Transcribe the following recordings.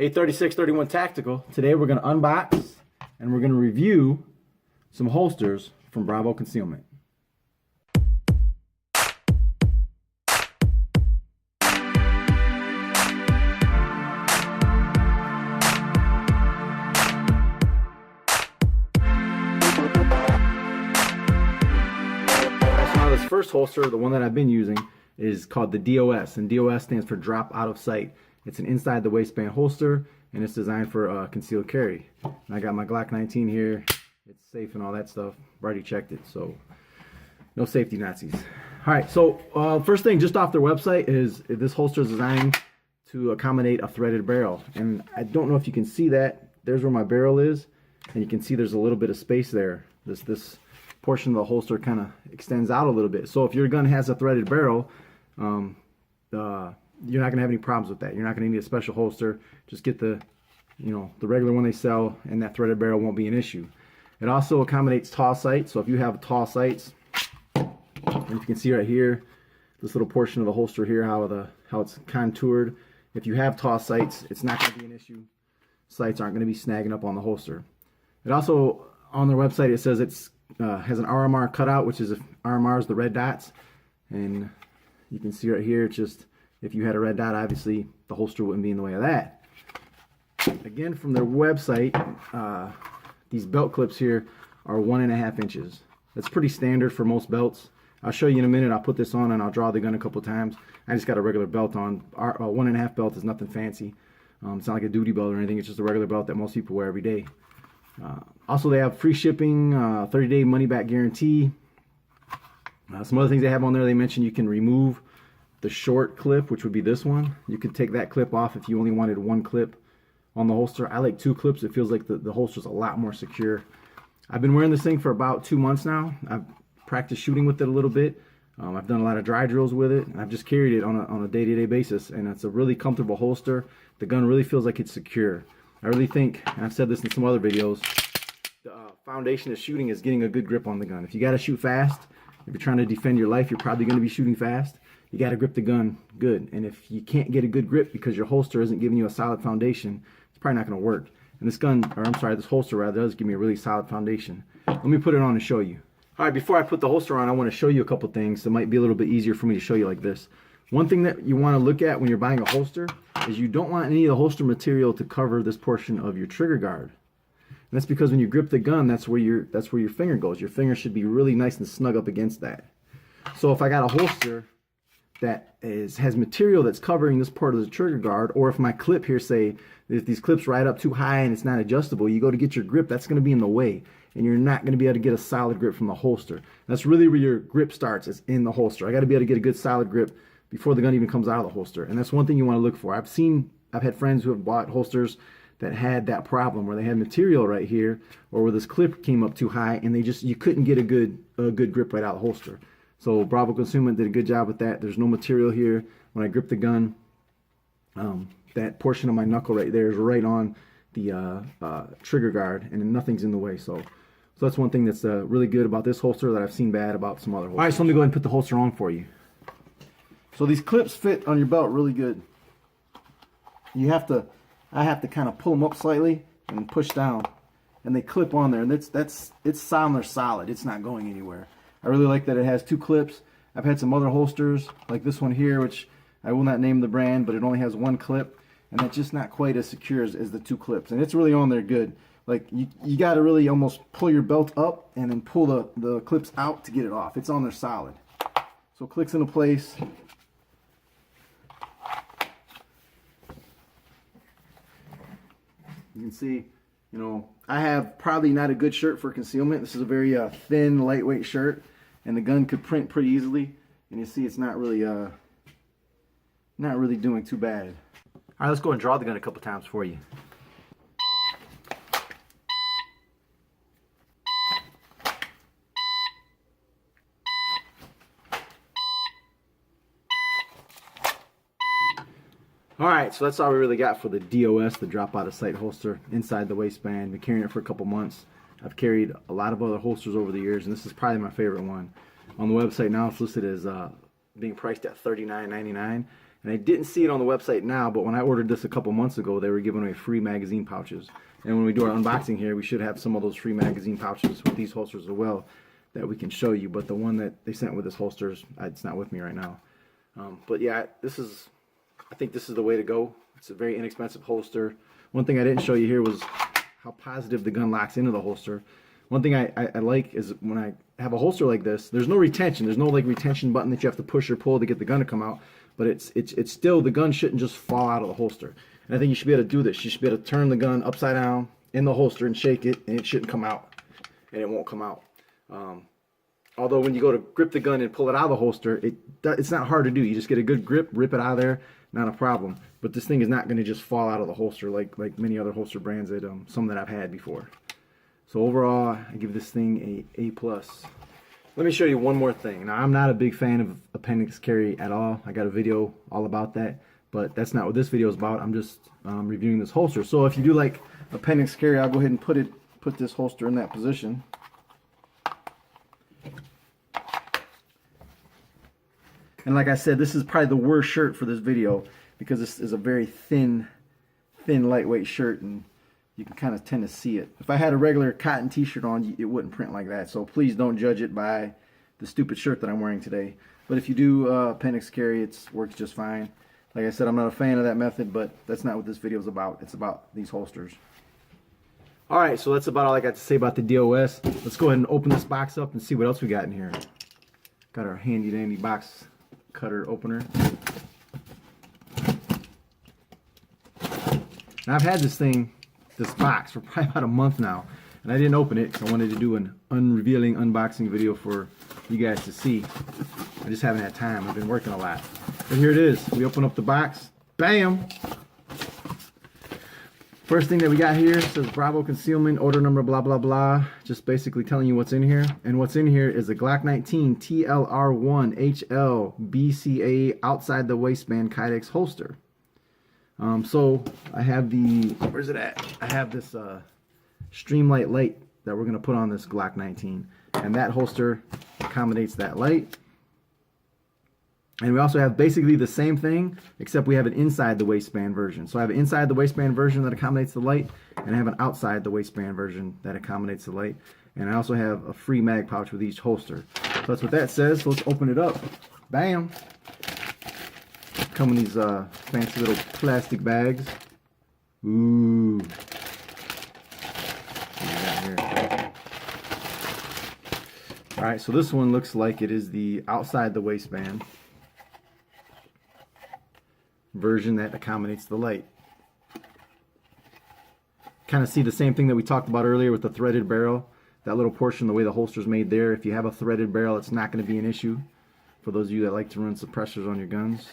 Hey, 3631 Tactical. Today we're going to unbox and we're going to review some holsters from Bravo Concealment. Now this first holster, the one that I've been using, is called the DOS, and DOS stands for Drop Out of Sight. It's an inside the waistband holster, and it's designed for concealed carry. And I got my Glock 19 here. It's safe and all that stuff. I've already checked it, so no safety Nazis. All right, so first thing, just off their website, is this holster is designed to accommodate a threaded barrel. And I don't know if you can see that. There's where my barrel is, and you can see there's a little bit of space there. This portion of the holster kind of extends out a little bit. So if your gun has a threaded barrel, you're not going to have any problems with that. You're not going to need a special holster. Just get the regular one they sell, and that threaded barrel won't be an issue. It also accommodates tall sights. So if you have tall sights, and you can see right here, this little portion of the holster here, how it's contoured. If you have tall sights, it's not going to be an issue. Sights aren't going to be snagging up on the holster. It also, on their website, it says it's has an RMR cutout, which is RMR is the red dots, and you can see right here, it's just, if you had a red dot, obviously the holster wouldn't be in the way of that. Again, from their website, these belt clips here are 1.5 inches. That's pretty standard for most belts. I'll show you in a minute. I'll put this on and I'll draw the gun a couple times. I just got a regular belt on. Our 1.5 belt is nothing fancy. It's not like a duty belt or anything. It's just a regular belt that most people wear every day. Also, they have free shipping, 30-day money-back guarantee. Some other things they have on there, they mentioned you can remove the short clip, which would be this one. You could take that clip off if you only wanted one clip on the holster. I like 2 clips. It feels like the holster's a lot more secure. I've been wearing this thing for about 2 months now. I've practiced shooting with it a little bit. I've done a lot of dry drills with it. I've just carried it on a day-to-day basis, and it's a really comfortable holster. The gun really feels like it's secure. I really think, and I've said this in some other videos, the foundation of shooting is getting a good grip on the gun. If you got to shoot fast, if you're trying to defend your life, you're probably going to be shooting fast. You got to grip the gun good. And if you can't get a good grip because your holster isn't giving you a solid foundation, it's probably not going to work. And this holster rather, does give me a really solid foundation. Let me put it on and show you. All right, before I put the holster on, I want to show you a couple things that might be a little bit easier for me to show you like this. One thing that you want to look at when you're buying a holster is you don't want any of the holster material to cover this portion of your trigger guard. And that's because when you grip the gun, that's where your finger goes. Your finger should be really nice and snug up against that. So if I got a holster that has material that's covering this part of the trigger guard, or if my clip here, say, if these clips ride up too high and it's not adjustable, you go to get your grip, that's going to be in the way, and you're not going to be able to get a solid grip from the holster. That's really where your grip starts, is in the holster. I got to be able to get a good solid grip before the gun even comes out of the holster, and that's one thing you want to look for. I've had friends who have bought holsters that had that problem, where they had material right here, or where this clip came up too high, and you couldn't get a good grip right out of the holster. So Bravo Concealment did a good job with that. There's no material here. When I grip the gun, that portion of my knuckle right there is right on the trigger guard, and nothing's in the way. So that's one thing that's really good about this holster that I've seen bad about some other holsters. All right, so let me go ahead and put the holster on for you. So these clips fit on your belt really good. I have to kind of pull them up slightly and push down, and they clip on there, and it's solid. It's not going anywhere. I really like that it has 2 clips. I've had some other holsters like this one here, which I will not name the brand, but it only has 1 clip, and that's just not quite as secure as the 2 clips, and it's really on there good. Like, you got to really almost pull your belt up and then pull the clips out to get it off. It's on there solid. So it clicks into place. You can see, I have probably not a good shirt for concealment. This is a very thin, lightweight shirt, and the gun could print pretty easily. And you see, it's not really doing too bad. All right, let's go and draw the gun a couple times for you. Alright, so that's all we really got for the DOS, the drop out of sight holster, inside the waistband. Been carrying it for a couple months. I've carried a lot of other holsters over the years, and this is probably my favorite one. On the website now, it's listed as being priced at $39.99, And I didn't see it on the website now, but when I ordered this a couple months ago, they were giving away free magazine pouches. And when we do our unboxing here, we should have some of those free magazine pouches with these holsters as well that we can show you. But the one that they sent with this holsters, it's not with me right now. But yeah, I think this is the way to go. It's a very inexpensive holster. One thing I didn't show you here was how positive the gun locks into the holster. One thing I like is when I have a holster like this, there's no retention. There's no like retention button that you have to push or pull to get the gun to come out. But it's still, the gun shouldn't just fall out of the holster. And I think you should be able to do this. You should be able to turn the gun upside down in the holster and shake it, and it shouldn't come out. And it won't come out. Although when you go to grip the gun and pull it out of the holster, it's not hard to do. You just get a good grip, rip it out of there, not a problem. But this thing is not going to just fall out of the holster like many other holster brands that some that I've had before. So overall, I give this thing a A+. Let me show you one more thing. Now, I'm not a big fan of appendix carry at all. I got a video all about that, but that's not what this video is about. I'm just reviewing this holster. So if you do like appendix carry, I'll go ahead and put this holster in that position. And like I said, this is probably the worst shirt for this video because this is a very thin, lightweight shirt, and you can kind of tend to see it. If I had a regular cotton t-shirt on, it wouldn't print like that. So please don't judge it by the stupid shirt that I'm wearing today. But if you do appendix carry, it works just fine. Like I said, I'm not a fan of that method, but that's not what this video is about. It's about these holsters. Alright, so that's about all I got to say about the DOS. Let's go ahead and open this box up and see what else we got in here. Got our handy dandy box cutter opener. Now I've had this box for probably about a month now, and I didn't open it because I wanted to do an unrevealing unboxing video for you guys to see. I just haven't had time. I've been working a lot. But here it is. We open up the box. Bam! First thing that we got here says Bravo Concealment, order number blah blah blah. Just basically telling you what's in here. And what's in here is a Glock 19 TLR1 HL BCA outside the waistband Kydex holster. So I have where's it at? I have this Streamlight light that we're going to put on this Glock 19. And that holster accommodates that light. And we also have basically the same thing, except we have an inside the waistband version. So I have an inside the waistband version that accommodates the light, and I have an outside the waistband version that accommodates the light. And I also have a free mag pouch with each holster. So that's what that says. So let's open it up. Bam! Come in these fancy little plastic bags. Ooh. Alright, so this one looks like it is the outside the waistband version that accommodates the light. Kind of see the same thing that we talked about earlier with the threaded barrel. That little portion, the way the holster's made there, if you have a threaded barrel, it's not going to be an issue for those of you that like to run suppressors on your guns.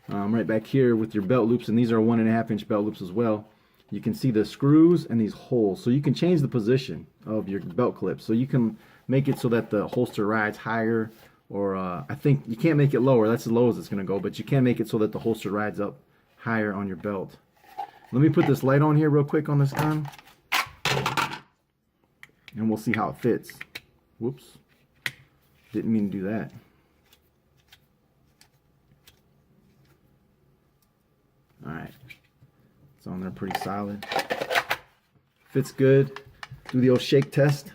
Right back here with your belt loops, and these are 1.5 inch belt loops as well. You can see the screws and these holes, so you can change the position of your belt clip. So you can make it so that the holster rides higher, or I think you can't make it lower. That's as low as it's going to go, but you can make it so that the holster rides up higher on your belt. Let me put this light on here real quick on this gun, and we'll see how it fits. Whoops, didn't mean to do that. Alright, it's on there pretty solid. Fits good. Do the old shake test.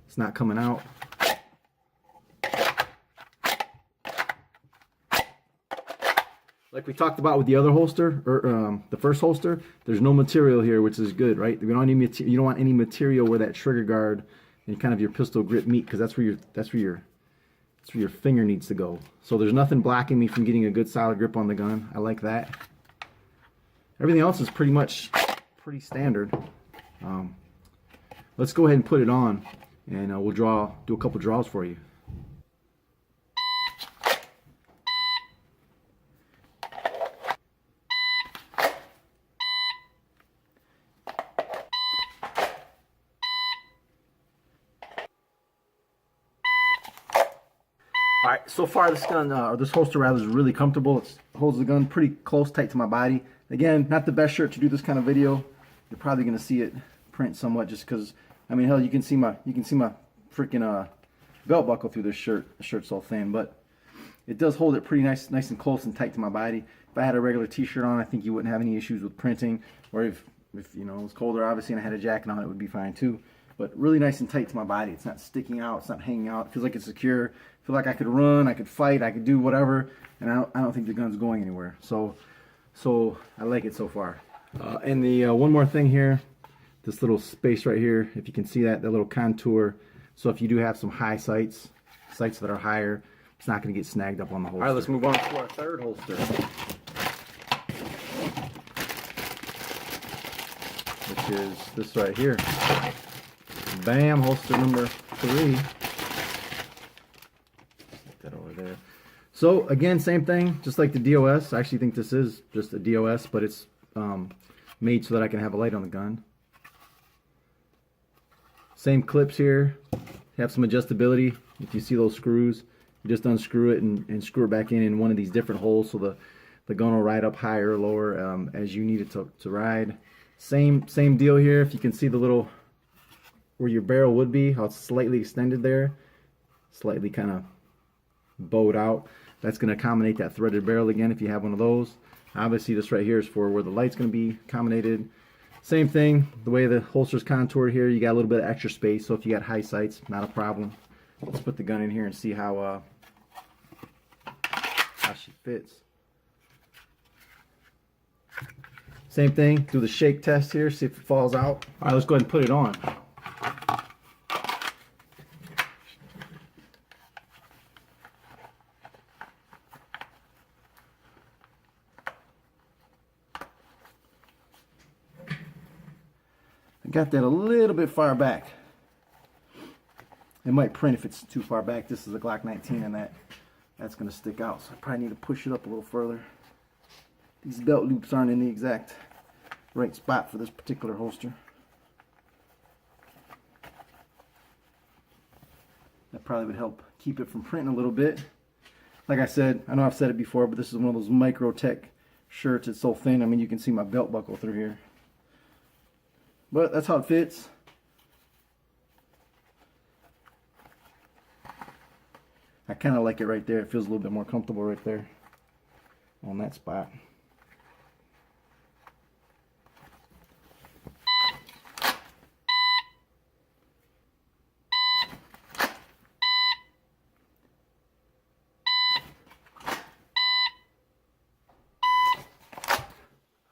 It's not coming out. Like we talked about with the other holster, or the first holster, there's no material here, which is good, right? You don't want any material where that trigger guard and kind of your pistol grip meet, because that's where your finger needs to go. So there's nothing blocking me from getting a good solid grip on the gun. I like that. Everything else is pretty pretty standard. Let's go ahead and put it on, and we'll do a couple draws for you. Alright, so far this gun, or this holster rather, is really comfortable. It holds the gun pretty close, tight to my body. Again, not the best shirt to do this kind of video. You're probably going to see it print somewhat, just because, I mean, hell, you can see my freaking belt buckle through this shirt. The shirt's so thin, but it does hold it pretty nice and close and tight to my body. If I had a regular t-shirt on, I think you wouldn't have any issues with printing, or if you know, it was colder obviously and I had a jacket on, it would be fine too. But really nice and tight to my body. It's not sticking out, it's not hanging out. It feels like it's secure. I feel like I could run, I could fight, I could do whatever, and I don't think the gun's going anywhere. So I like it so far. And the one more thing here, this little space right here, if you can see that little contour. So if you do have some high sights that are higher, it's not going to get snagged up on the holster. All right, let's move on to our third holster, which is this right here. Bam, holster number 3. Put that over there. So again, same thing, just like the DOS. I actually think this is just a DOS, but it's made so that I can have a light on the gun. Same clips here. Have some adjustability. If you see those screws, you just unscrew it and screw it back in one of these different holes, so the gun will ride up higher or lower as you need it to ride. Same deal here. If you can see the little where your barrel would be, how it's slightly extended there, slightly kind of bowed out. That's going to accommodate that threaded barrel again if you have one of those. Obviously this right here is for where the light's going to be accommodated. Same thing, the way the holster's contoured here, you got a little bit of extra space, so if you got high sights, not a problem. Let's put the gun in here and see how she fits. Same thing, do the shake test here, see if it falls out. All right, let's go ahead and put it on. I got that a little bit far back. It might print if it's too far back. This is a Glock 19 and that's going to stick out, so I probably need to push it up a little further. These belt loops aren't in the exact right spot for this particular holster. That probably would help keep it from printing a little bit. Like I said, I know I've said it before, but this is one of those micro tech shirts. It's so thin, I mean, you can see my belt buckle through here. But that's how it fits. I kind of like it right there. It feels a little bit more comfortable right there on that spot.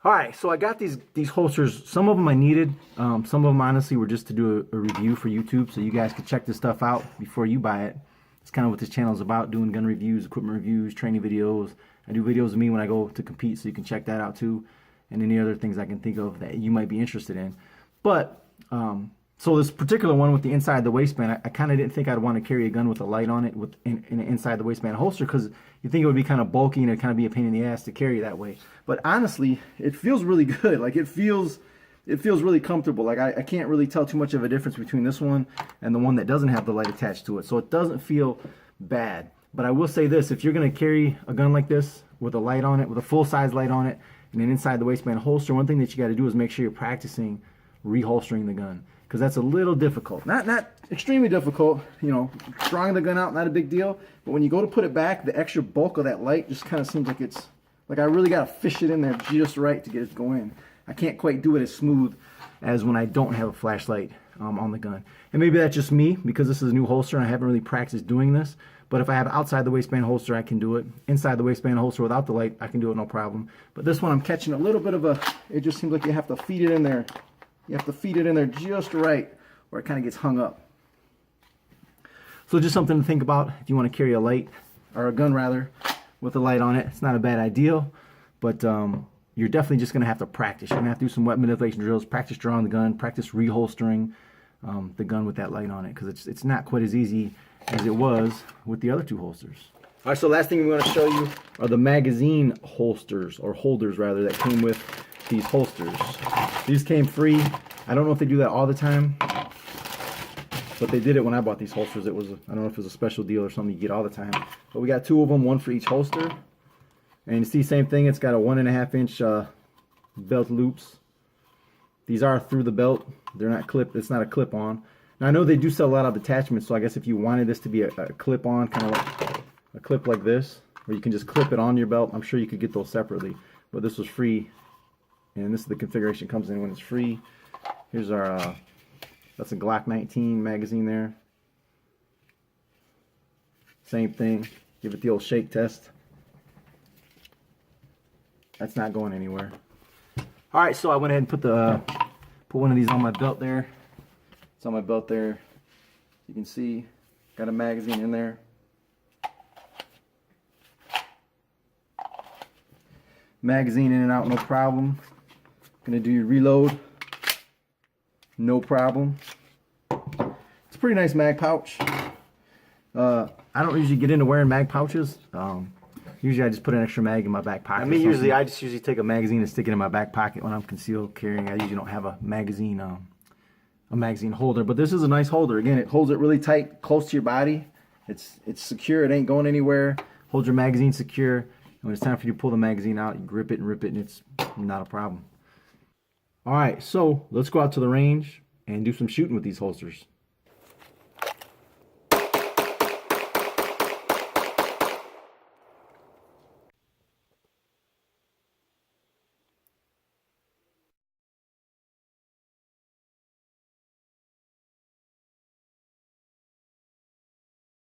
Alright, so I got these holsters. Some of them I needed. Some of them honestly were just to do a review for YouTube, so you guys could check this stuff out before you buy it. It's kind of what this channel is about, doing gun reviews, equipment reviews, training videos. I do videos of me when I go to compete, so you can check that out too, and any other things I can think of that you might be interested in. But so this particular one with the inside the waistband, I kind of didn't think I'd want to carry a gun with a light on it in an inside the waistband holster, because you think it would be kind of bulky and it'd kind of be a pain in the ass to carry that way. But honestly, it feels really good. Like it feels really comfortable. Like I can't really tell too much of a difference between this one and the one that doesn't have the light attached to it. So it doesn't feel bad. But I will say this, if you're going to carry a gun like this with a light on it, with a full-size light on it, and an inside the waistband holster, one thing that you got to do is make sure you're practicing reholstering the gun, because that's a little difficult. Not extremely difficult, you know, drawing the gun out, not a big deal, but when you go to put it back, the extra bulk of that light just kind of seems like it's, like I really got to fish it in there just right to get it to go in. I can't quite do it as smooth as when I don't have a flashlight on the gun. And maybe that's just me, because this is a new holster and I haven't really practiced doing this, but if I have outside the waistband holster, I can do it. Inside the waistband holster without the light, I can do it no problem. But this one I'm catching a little bit of a, it just seems like you have to feed it in there. You have to feed it in there just right, or it kind of gets hung up. So just something to think about if you want to carry a light, or a gun rather, with a light on it. It's not a bad idea, but you're definitely just going to have to practice. You're going to have to do some weapon manipulation drills, practice drawing the gun, practice reholstering the gun with that light on it, because it's not quite as easy as it was with the other two holsters. All right, so last thing we want to show you are the magazine holsters, or holders rather, that came with these holsters. These came free. I don't know if they do that all the time, but they did it when I bought these holsters. It was, I don't know if it was a special deal or something you get all the time. But we got two of them, one for each holster. And you see, same thing, it's got a 1.5 inch belt loops. These are through the belt. They're not clipped, it's not a clip on. Now I know they do sell a lot of attachments, so I guess if you wanted this to be a clip-on, kind of like a clip like this, or you can just clip it on your belt, I'm sure you could get those separately. But this was free, and this is the configuration it comes in when it's free. Here's our, that's a Glock 19 magazine there. Same thing. Give it the old shake test. That's not going anywhere. All right, so I went ahead and put one of these on my belt there. It's on my belt there. You can see, got a magazine in there. Magazine in and out, no problem. Gonna do your reload, no problem. It's a pretty nice mag pouch. I don't usually get into wearing mag pouches. Usually I just put an extra mag in my back pocket. I just usually take a magazine and stick it in my back pocket when I'm concealed carrying. I usually don't have a magazine holder, but this is a nice holder. Again, it holds it really tight, close to your body. It's secure. It ain't going anywhere. Holds your magazine secure. And when it's time for you to pull the magazine out, you grip it and rip it, and it's not a problem. All right, so let's go out to the range and do some shooting with these holsters.